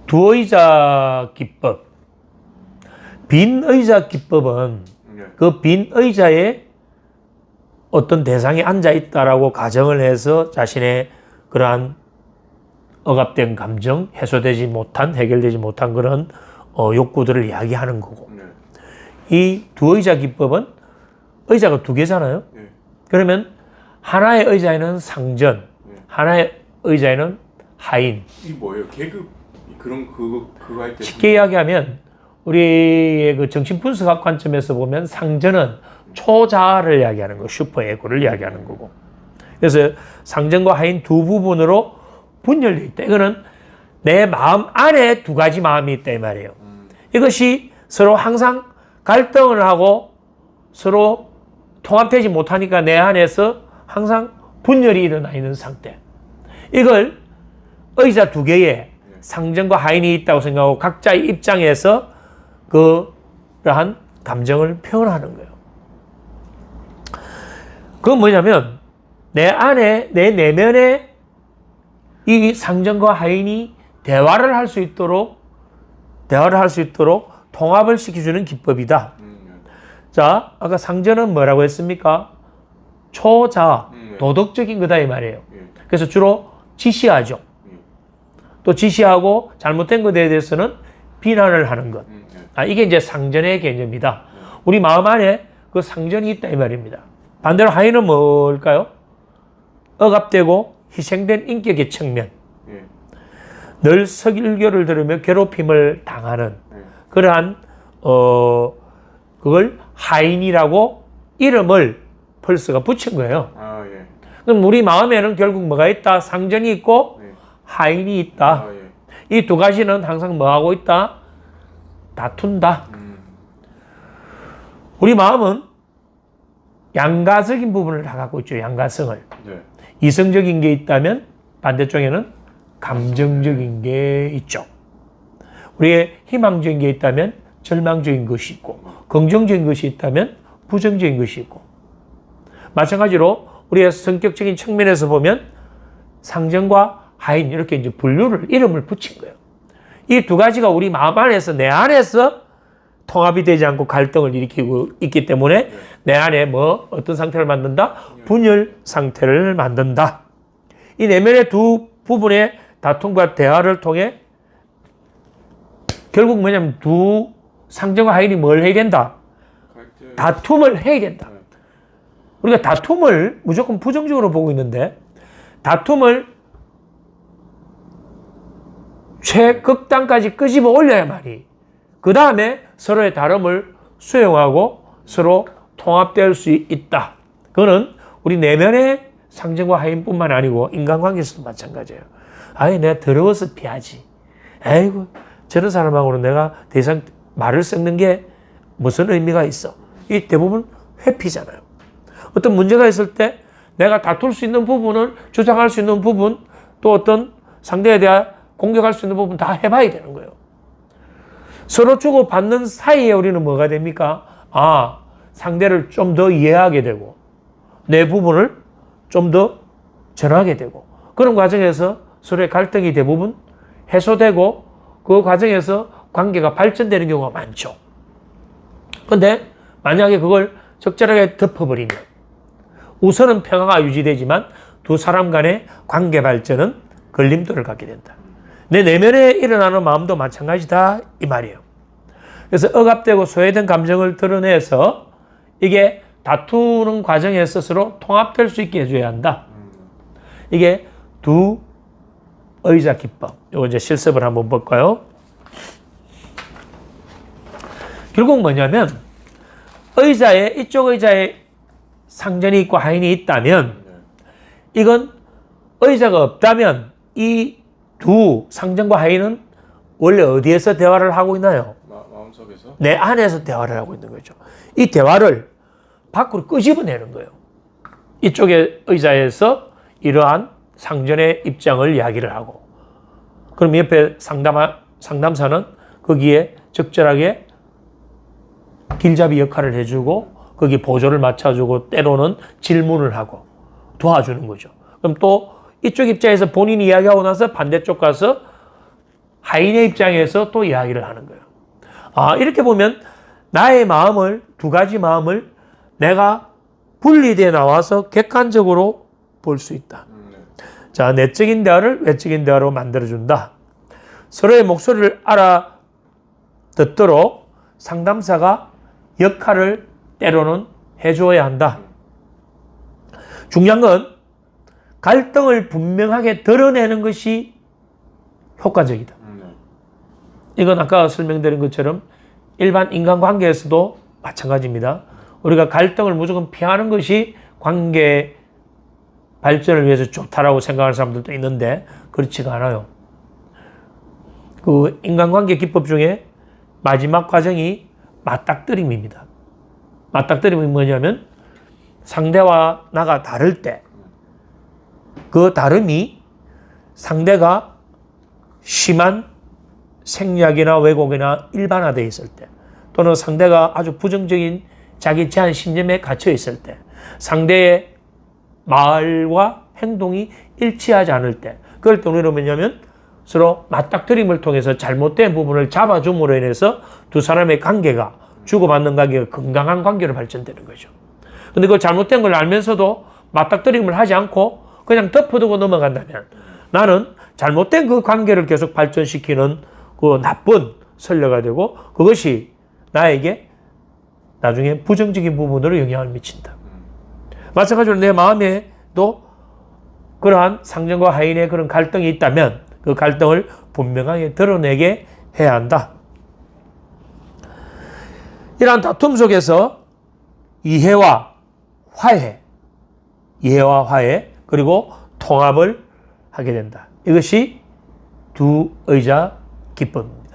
두의자 기법. 빈 의자 기법은 그 빈 의자에 어떤 대상이 앉아 있다라고 가정을 해서 자신의 그러한 억압된 감정, 해소되지 못한, 해결되지 못한 그런 욕구들을 이야기하는 거고. 이 두의자 기법은 의자가 두 개잖아요. 그러면 하나의 의자에는 상전, 하나의 의자에는 하인. 이 뭐예요? 계급 그런 그거 할 때 쉽게 이야기하면 우리의 그 정신 분석학 관점에서 보면 상전은 초자를 이야기하는 거, 슈퍼에고를 이야기하는 거고. 그래서 상전과 하인 두 부분으로 분열되어 있다. 이거는 내 마음 안에 두 가지 마음이 있다 이 말이에요. 이것이 서로 항상 갈등을 하고 서로 통합되지 못하니까 내 안에서 항상 분열이 일어나 있는 상태. 이걸 의자 두 개에 상전과 하인이 있다고 생각하고 각자의 입장에서 그러한 감정을 표현하는 거예요. 그건 뭐냐면 내 안에, 내 내면에 이 상전과 하인이 대화를 할 수 있도록 통합을 시켜주는 기법이다. 자, 아까 상전은 뭐라고 했습니까? 초자, 도덕적인 거다 이 말이에요. 그래서 주로 지시하죠. 또 지시하고 잘못된 것에 대해서는 비난을 하는 것. 이게 이제 상전의 개념이다. 우리 마음 안에 그 상전이 있다 이 말입니다. 반대로 하인은 뭘까요? 억압되고 희생된 인격의 측면. 늘 설교를 들으며 괴롭힘을 당하는 그러한 그걸 하인이라고 이름을 펄스가 붙인 거예요. 그럼 우리 마음에는 결국 뭐가 있다? 상전이 있고 하인이 있다. 이 두 가지는 항상 뭐 하고 있다? 다툰다. 우리 마음은 양가적인 부분을 다 갖고 있죠. 양가성을. 이성적인 게 있다면 반대쪽에는 감정적인 게 있죠. 우리의 희망적인 게 있다면 절망적인 것이 있고 긍정적인 것이 있다면 부정적인 것이 있고 마찬가지로 우리의 성격적인 측면에서 보면 상전과 하인 이렇게 이제 이름을 붙인 거예요. 이 두 가지가 우리 마음 안에서 내 안에서 통합이 되지 않고 갈등을 일으키고 있기 때문에 내 안에 어떤 상태를 만든다? 분열 상태를 만든다. 이 내면의 두 부분의 다툼과 대화를 통해 결국 뭐냐면 두 상전과 하인이 뭘 해야 된다? 다툼을 해야 된다. 우리가 다툼을 무조건 부정적으로 보고 있는데 다툼을 최극단까지 끄집어 올려야만이 그 다음에 서로의 다름을 수용하고 서로 통합될 수 있다. 그거는 우리 내면의 상전과 하인뿐만 아니고 인간관계에서도 마찬가지예요. 내가 더러워서 피하지. 아이고 저런 사람하고는 내가 더 이상 말을 섞는 게 무슨 의미가 있어. 이 대부분 회피잖아요. 어떤 문제가 있을 때 내가 다툴 수 있는 부분을 주장할 수 있는 부분 또 어떤 상대에 대한 공격할 수 있는 부분 다 해봐야 되는 거예요. 서로 주고받는 사이에 우리는 뭐가 됩니까? 상대를 좀 더 이해하게 되고 내 부분을 좀 더 전하게 되고 그런 과정에서 서로의 갈등이 대부분 해소되고 그 과정에서 관계가 발전되는 경우가 많죠. 그런데 만약에 그걸 적절하게 덮어버리면 우선은 평화가 유지되지만 두 사람 간의 관계 발전은 걸림돌을 갖게 된다. 내 내면에 일어나는 마음도 마찬가지다 이 말이에요. 그래서 억압되고 소외된 감정을 드러내서 이게 다투는 과정에서 스스로 통합될 수 있게 해줘야 한다. 이게 두 의자 기법. 이거 이제 실습을 한번 볼까요? 결국 뭐냐면 이쪽 의자에 상전이 있고 하인이 있다면 이건 의자가 없다면 이 두 상전과 하인은 원래 어디에서 대화를 하고 있나요? 마음속에서? 내 안에서 대화를 하고 있는 거죠. 이 대화를 밖으로 끄집어내는 거예요. 이쪽의 의자에서 이러한 상전의 입장을 이야기를 하고 그럼 옆에 상담사는 거기에 적절하게 길잡이 역할을 해주고 거기 보조를 맞춰주고 때로는 질문을 하고 도와주는 거죠. 그럼 또 이쪽 입장에서 본인이 이야기하고 나서 반대쪽 가서 하인의 입장에서 또 이야기를 하는 거예요. 아, 이렇게 보면 나의 마음을, 두 가지 마음을 내가 분리되어 나와서 객관적으로 볼 수 있다. 네. 자, 내적인 대화를 외적인 대화로 만들어준다. 서로의 목소리를 알아듣도록 상담사가 역할을 때로는 해줘야 한다. 중요한 건 갈등을 분명하게 드러내는 것이 효과적이다. 네. 이건 아까 설명드린 것처럼 일반 인간관계에서도 마찬가지입니다. 우리가 갈등을 무조건 피하는 것이 관계 발전을 위해서 좋다라고 생각하는 사람들도 있는데 그렇지가 않아요. 그 인간관계 기법 중에 마지막 과정이 맞닥뜨림입니다. 맞닥뜨림이 뭐냐면 상대와 나가 다를 때 그 다름이 상대가 심한 생략이나 왜곡이나 일반화되어 있을 때 또는 상대가 아주 부정적인 자기 제한 신념에 갇혀 있을 때 상대의 말과 행동이 일치하지 않을 때 그럴 때 우리는 뭐냐면 서로 맞닥뜨림을 통해서 잘못된 부분을 잡아줌으로 인해서 두 사람의 관계가 주고받는 관계가 건강한 관계로 발전되는 거죠. 근데 그 잘못된 걸 알면서도 맞닥뜨림을 하지 않고 그냥 덮어두고 넘어간다면 나는 잘못된 그 관계를 계속 발전시키는 그 나쁜 선례가 되고 그것이 나에게 나중에 부정적인 부분으로 영향을 미친다. 마찬가지로 내 마음에도 그러한 상전과 하인의 그런 갈등이 있다면 그 갈등을 분명하게 드러내게 해야 한다. 이러한 다툼 속에서 이해와 화해 그리고 통합을 하게 된다. 이것이 두 의자 기법입니다.